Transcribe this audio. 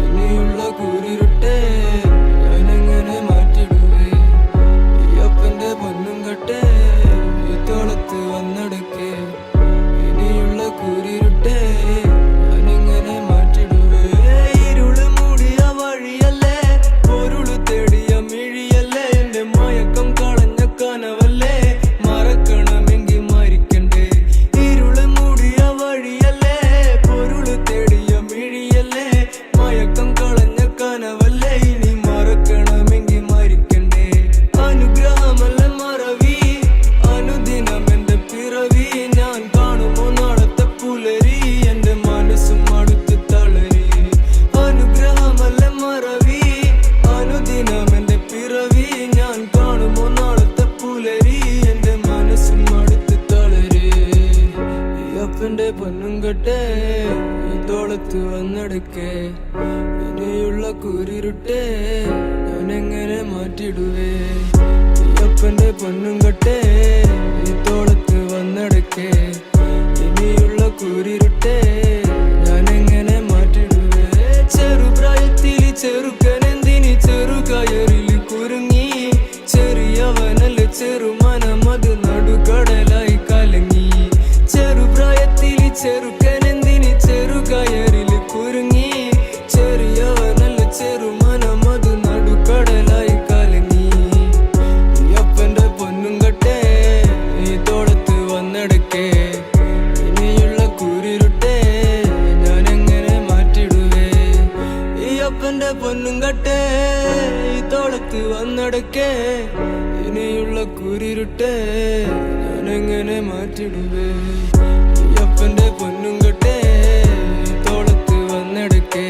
ഇനിയുള്ള കൂരിരുട്ടെ ഞാനെങ്ങനെ മാറ്റിടുവേ ഈ അപ്പന്റെ പൊന്നും കട്ടെ ഈ തോളത്ത് വന്നെടുക്കേ ഇനിയുള്ള കൂരിരുട്ടെ ഞാനെങ്ങനെ മാറ്റിടുവേ ഇരുള് മൂടിയ വഴിയല്ലേ പൊരുള് തേടിയ മിഴിയല്ലേ എന്റെ മയക്കം കളഞ്ഞ കനവല്ലേ മറക്കണമെങ്കിൽ മരിക്കണ്ടേ ഇരുള് മൂടിയ വഴിയല്ലേ പൊരുള് തേടിയ മിഴിയല്ലേ മയക്കം കളഞ്ഞ കനവല്ലേ ഇനി മറക്കണമെങ്കിൽ മരിക്കണ്ടേ അനുഗ്രഹമല്ല മറവി അനുദിനം എന്റെ പിറവി ഞാൻ കാണുമോ നാളത്തെ പുലരി എന്റെ മനസ്സും അടുത്ത് തളരി അനുഗ്രഹമല്ല മറവി അനുദിനം എന്റെ പിറവി ഞാൻ കാണുമോ നാളത്തെ പുലരി എന്റെ മനസ്സും അടുത്ത് തളരി ഈ അപ്പന്റെ പൊന്നും കെട്ടേ ഈ തോളത്ത് വന്നെടുക്കേ ഇനിയുള്ള കൂരിരുട്ടെ ഞാനെങ്ങനെ മാറ്റിടുവേ ഈ അപ്പന്റെ പൊന്നും കെട്ടേ ഈ തോളത്ത് വന്നെടുക്കേ ഇനിയുള്ള കൂരിരുട്ടെ ഞാനെങ്ങനെ മാറ്റിടുവേ ചെറുപ്രായത്തിൽ ചെറുക്കനെന്തിനി ചെറുകയറിൽ കുരുങ്ങി ചെറിയവനല്ല ചെറുമനം അത് നടുക്കടലായി കലങ്ങി ചെറുപ്രായത്തിൽ ചെറുക്കനെന്തിനി ചെറുകയറിൽ കുരുങ്ങി ചെറിയവനല്ല ചെറുമനം അത് നടുക്കടലായി കലങ്ങി ഈ അപ്പന്റെ പൊന്നും കെട്ടേ ഈ തോളത്ത് വന്നെടുക്കേ ഇനിയുള്ള കൂരിരുട്ടെ ഞാനെങ്ങനെ മാറ്റിടുവേ ഈ അപ്പന്റെ പൊന്നും കെട്ടേ ഈ തോളത്ത് വന്നെടുക്കേ ഇനിയുള്ള കൂരിരുട്ടെ ഞാനെങ്ങനെ മാറ്റിടുവേ ഈ അപ്പന്റെ പൊന്നും കെട്ടേ ഈ തോളത്ത് വന്നെടുക്കേ